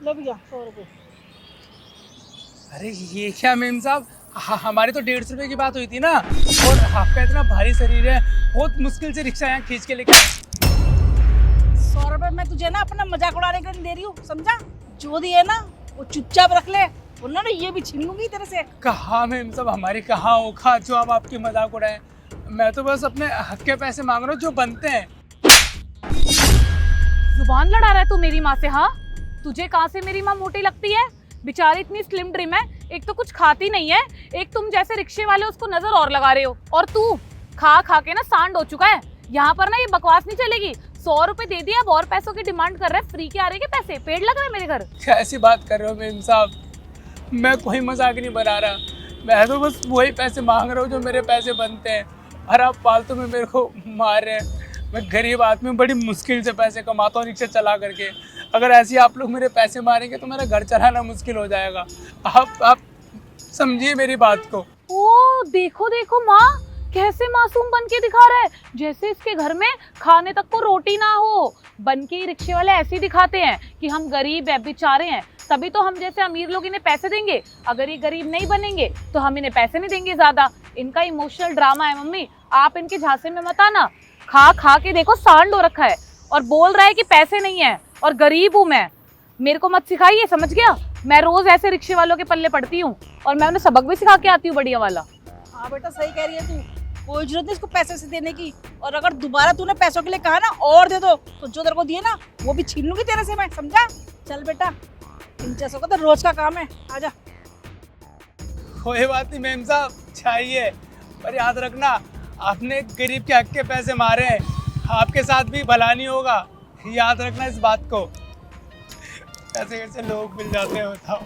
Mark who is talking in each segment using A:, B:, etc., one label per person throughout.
A: लो भैया 100 रुपये।
B: अरे ये क्या मेम साहब, हमारी तो 150 रुपए की बात हुई थी ना। और आपका इतना भारी शरीर है, बहुत मुश्किल से रिक्शा यहाँ खींच के लेके
A: 100 रुपये मैं तुझे ना अपना मजाक उड़ाने के लिए दे रही हूँ, समझा? जो दिए ना वो चुपचाप रख ले, वरना ना ये भी छीन लूंगी तेरे से।
B: कहा मेम साहब, हमारी कहाँ औकात जो आप आपकी मजाक उड़ाए। मैं तो बस अपने हक के पैसे मांग रहा हूँ जो बनते हैं।
C: जुबान लड़ा रहा है तू मेरी माँ से? हाँ, तुझे कहाँ से मेरी माँ मोटी लगती है? बेचारी इतनी स्लिम ड्रिम है, एक तो कुछ खाती नहीं है, एक तुम जैसे रिक्शे वाले उसको नजर और लगा रहे हो, और तू खा खा के ना सांड हो चुका है। यहाँ पर ना ये बकवास नहीं चलेगी। 100 रुपए दे दिया, अब और पैसों की डिमांड कर रहे हैं। फ्री के आ रहे के पैसे? पेड़ लग रहे हैं मेरे घर।
B: कैसी बात कर रहे हो मेम साहब, मैं कोई मजाक नहीं बना रहा। मैं तो बस वही पैसे मांग रहा हूँ जो मेरे पैसे बनते हैं, और आप फालतू में मेरे को मार रहे हैं। मैं गरीब आदमी बड़ी मुश्किल से पैसे कमाता हूँ रिक्शा चला करके। अगर ऐसे ही आप लोग मेरे पैसे मारेंगे तो मेरा घर चलाना मुश्किल हो जाएगा। आप समझिए मेरी बात को।
C: ओ देखो देखो माँ, कैसे मासूम बन के दिखा रहा है, जैसे इसके घर में खाने तक को रोटी ना हो। बन के ही रिक्शे वाले ऐसे ही दिखाते हैं कि हम गरीब है, बेचारे हैं, तभी तो हम जैसे अमीर लोग इन्हें पैसे देंगे। अगर ये गरीब नहीं बनेंगे तो हम इन्हें पैसे नहीं देंगे ज्यादा। इनका इमोशनल ड्रामा है मम्मी, आप इनके झांसे में मत आना। खा खा के देखो सांड हो रखा है, और बोल रहा है कि पैसे नहीं है और गरीब हूँ मैं। मेरे को मत सिखाइए, समझ गया? मैं रोज ऐसे रिक्शे वालों के पल्ले पड़ती हूँ, और मैं उन्हें सबक भी सिखा के आती हूँ बढ़िया वाला।
A: हाँ बेटा सही कह रही है तू, कोई जरूरत नहीं इसको पैसे से देने की। और अगर दोबारा तूने पैसों के लिए कहा ना और दे दो, तो जो तेरे को दिए ना वो भी छीन लूंगी तेरे से मैं, समझा? चल बेटा, 300 का तो रोज का काम है, आजा।
B: कोई बात नहीं मेम साहब, चाहिए, पर याद रखना आपने गरीब के हक के पैसे मारे हैं, आपके साथ भी भला नहीं होगा। याद रखना इस बात को। कैसे कैसे लोग मिल जाते हैं बताओ।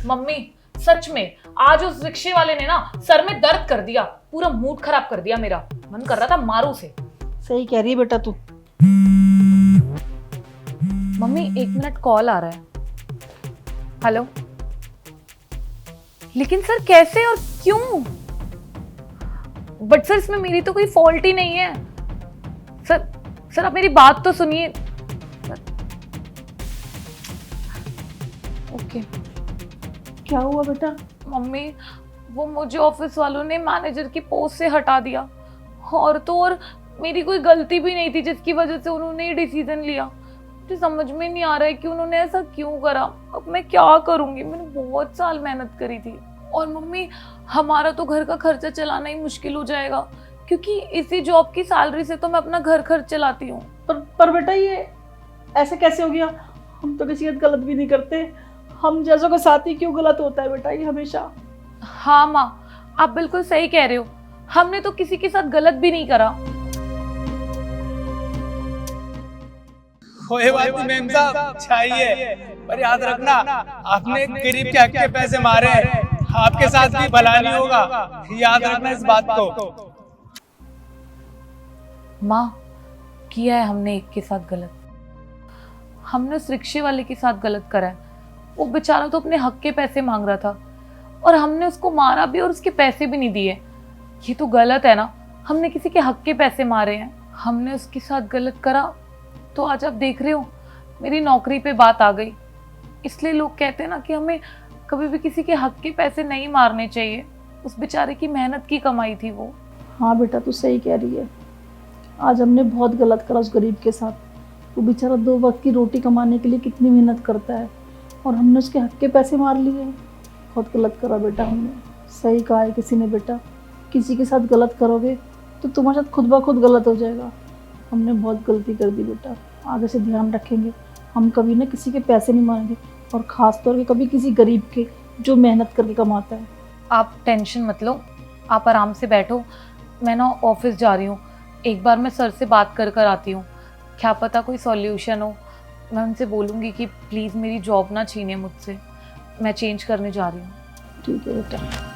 C: मम्मी सच में आज उस रिक्शे वाले ने ना सर में दर्द कर दिया, पूरा मूड खराब कर दिया मेरा। मन कर रहा था मारू से।
A: सही कह रही है बेटा तू।
C: मम्मी 1 मिनट, कॉल आ रहा है। हेलो। लेकिन सर कैसे और क्यों? बट सर इसमें मेरी तो कोई फॉल्ट ही नहीं है। सर आप मेरी बात तो सुनिए। ओके।
A: क्या हुआ बेटा?
C: मम्मी वो मुझे ऑफिस वालों ने मैनेजर की पोस्ट से हटा दिया, और तो और मेरी कोई गलती भी नहीं थी जिसकी वजह से उन्होंने ये डिसीजन लिया। मुझे समझ में नहीं आ रहा है कि उन्होंने ऐसा क्यों करा। अब मैं क्या करूंगी? मैंने बहुत साल मेहनत करी थी, और मम्मी हमारा तो घर का खर्चा चलाना ही मुश्किल हो जाएगा, क्योंकि इसी जॉब की सैलरी से तो मैं अपना घर खर्च चलाती हूँ।
A: पर बेटा ये ऐसे कैसे हो गया? हम तो किसी के साथ गलत भी नहीं करते, हम जैसों का साथ ही क्यों गलत होता है बेटा ये हमेशा?
C: हाँ माँ, आप बिल्कुल सही कह रहे हो, हमने तो किसी के साथ गलत भी नहीं करा।
B: कोई बात नहीं मेम साहब, चाहिए, पर याद रखना आपने गरीब के हक के पैसे मारे हैं, आपके साथ भी भला नहीं होगा। याद रखना इस बात को।
C: माँ किया है हमने एक के साथ गलत, हमने उस रिक्शे वाले के साथ गलत करा है। वो बेचारा तो अपने हक के पैसे मांग रहा था, और हमने उसको मारा भी और उसके पैसे भी नहीं दिए। ये तो गलत है ना, हमने किसी के हक के पैसे मारे हैं, हमने उसके साथ गलत करा। तो आज आप देख रहे हो मेरी नौकरी पे बात आ गई। इसलिए लोग कहते हैं ना कि हमें कभी भी किसी के हक के पैसे नहीं मारने चाहिए। उस बेचारे की मेहनत की कमाई थी वो।
A: हाँ बेटा तू सही कह रही है, आज हमने बहुत गलत करा उस गरीब के साथ। वो बेचारा 2 वक्त की रोटी कमाने के लिए कितनी मेहनत करता है, और हमने उसके हक के पैसे मार लिए। बहुत गलत करा बेटा हमने। सही कहा है किसी ने बेटा, किसी के साथ गलत करोगे तो तुम्हारे साथ खुद ब खुद गलत हो जाएगा। हमने बहुत गलती कर दी बेटा, आगे से ध्यान रखेंगे। हम कभी ना किसी के पैसे नहीं मांगेंगे, और ख़ास तौर पे कभी किसी गरीब के जो मेहनत करके कमाता है।
C: आप टेंशन मत लो, आप आराम से बैठो। मैं ना ऑफिस जा रही हूँ, एक बार मैं सर से बात कर कर आती हूँ, क्या पता कोई सॉल्यूशन हो। मैं उनसे बोलूँगी कि प्लीज़ मेरी जॉब ना छीने मुझसे, मैं चेंज करने जा रही हूँ।
A: ठीक है बेटा।